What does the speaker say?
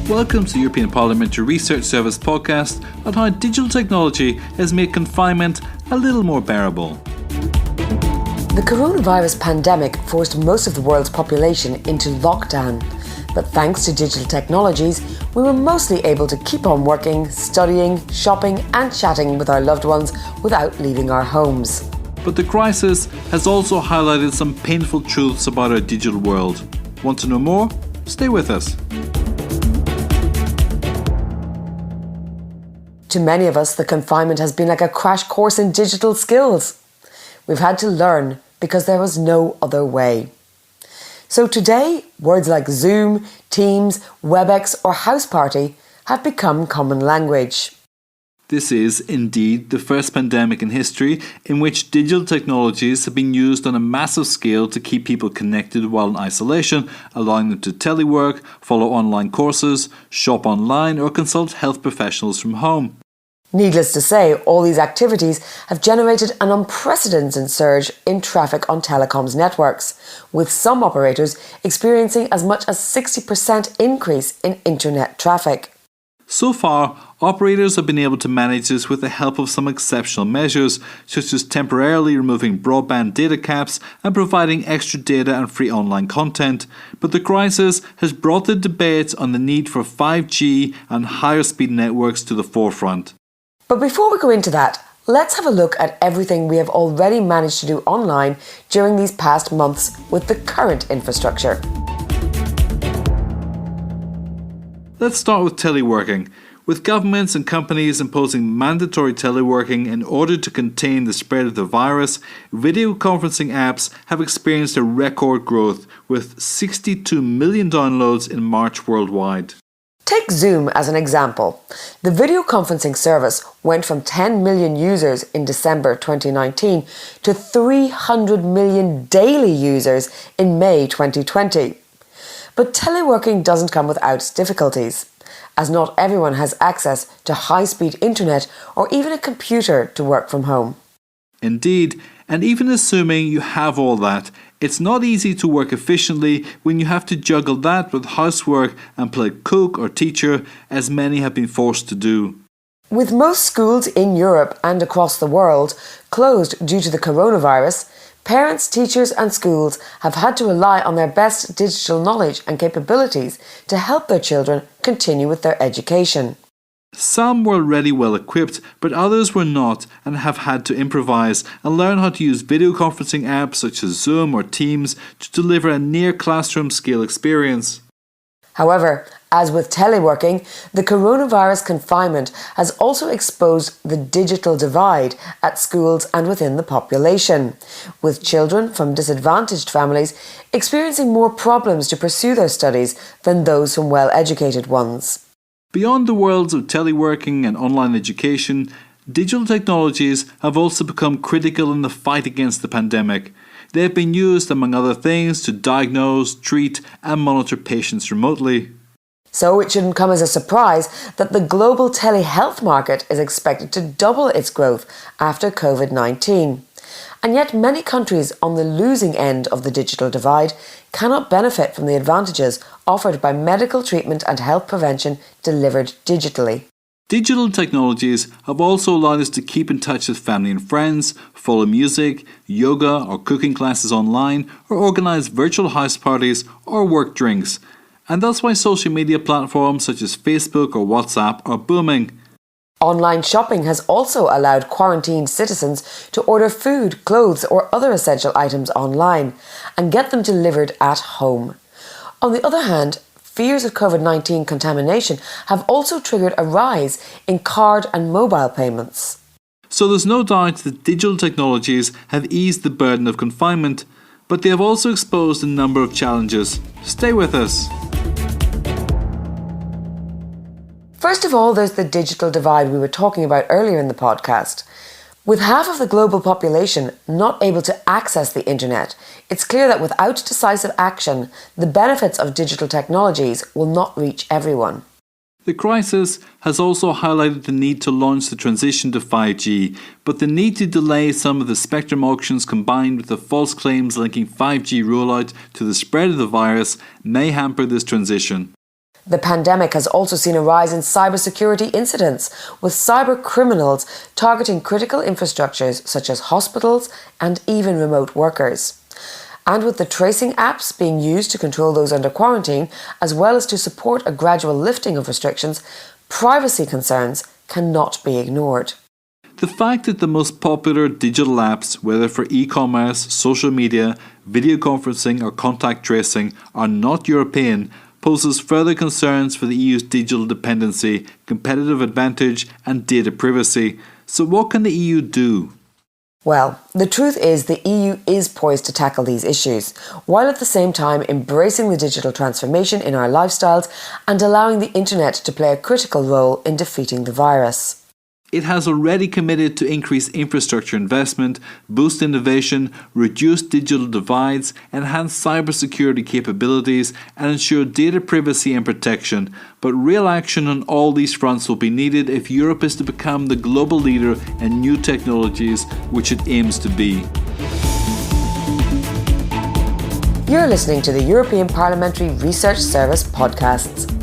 Welcome to European Parliamentary Research Service podcast on how digital technology has made confinement a little more bearable. The coronavirus pandemic forced most of the world's population into lockdown. But thanks to digital technologies, we were mostly able to keep on working, studying, shopping and chatting with our loved ones without leaving our homes. But the crisis has also highlighted some painful truths about our digital world. Want to know more? Stay with us. To many of us, the confinement has been like a crash course in digital skills. We've had to learn because there was no other way. So today, words like Zoom, Teams, WebEx or House Party have become common language. This is indeed the first pandemic in history in which digital technologies have been used on a massive scale to keep people connected while in isolation, allowing them to telework, follow online courses, shop online or consult health professionals from home. Needless to say, all these activities have generated an unprecedented surge in traffic on telecoms networks, with some operators experiencing as much as 60% increase in internet traffic. So far, operators have been able to manage this with the help of some exceptional measures, such as temporarily removing broadband data caps and providing extra data and free online content. But the crisis has brought the debate on the need for 5G and higher speed networks to the forefront. But before we go into that, let's have a look at everything we have already managed to do online during these past months with the current infrastructure. Let's start with teleworking. With governments and companies imposing mandatory teleworking in order to contain the spread of the virus, video conferencing apps have experienced a record growth with 62 million downloads in March worldwide. Take Zoom as an example. The video conferencing service went from 10 million users in December 2019 to 300 million daily users in May 2020. But teleworking doesn't come without its difficulties, as not everyone has access to high-speed internet or even a computer to work from home. Indeed, and even assuming you have all that, it's not easy to work efficiently when you have to juggle that with housework and play cook or teacher, as many have been forced to do. With most schools in Europe and across the world closed due to the coronavirus, parents, teachers and schools have had to rely on their best digital knowledge and capabilities to help their children continue with their education. Some were already well equipped, but others were not and have had to improvise and learn how to use video conferencing apps such as Zoom or Teams to deliver a near classroom scale experience. However, as with teleworking, the coronavirus confinement has also exposed the digital divide at schools and within the population, with children from disadvantaged families experiencing more problems to pursue their studies than those from well-educated ones. Beyond the worlds of teleworking and online education, digital technologies have also become critical in the fight against the pandemic. They have been used, among other things, to diagnose, treat and monitor patients remotely. So it shouldn't come as a surprise that the global telehealth market is expected to double its growth after COVID-19. And yet many countries on the losing end of the digital divide cannot benefit from the advantages offered by medical treatment and health prevention delivered digitally. Digital technologies have also allowed us to keep in touch with family and friends, follow music, yoga or cooking classes online, or organise virtual house parties or work drinks. And that's why social media platforms such as Facebook or WhatsApp are booming. Online shopping has also allowed quarantined citizens to order food, clothes or other essential items online and get them delivered at home. On the other hand, fears of COVID-19 contamination have also triggered a rise in card and mobile payments. So there's no doubt that digital technologies have eased the burden of confinement, but they have also exposed a number of challenges. Stay with us. First of all, there's the digital divide we were talking about earlier in the podcast. With half of the global population not able to access the internet, it's clear that without decisive action, the benefits of digital technologies will not reach everyone. The crisis has also highlighted the need to launch the transition to 5G, but the need to delay some of the spectrum auctions combined with the false claims linking 5G rollout to the spread of the virus may hamper this transition. The pandemic has also seen a rise in cybersecurity incidents, with cyber criminals targeting critical infrastructures such as hospitals and even remote workers. And with the tracing apps being used to control those under quarantine, as well as to support a gradual lifting of restrictions, privacy concerns cannot be ignored. The fact that the most popular digital apps, whether for e-commerce, social media, video conferencing or contact tracing, are not European, poses further concerns for the EU's digital dependency, competitive advantage and data privacy. So what can the EU do? Well, the truth is the EU is poised to tackle these issues, while at the same time embracing the digital transformation in our lifestyles and allowing the internet to play a critical role in defeating the virus. It has already committed to increase infrastructure investment, boost innovation, reduce digital divides, enhance cybersecurity capabilities, and ensure data privacy and protection. But real action on all these fronts will be needed if Europe is to become the global leader in new technologies, which it aims to be. You're listening to the European Parliamentary Research Service podcasts.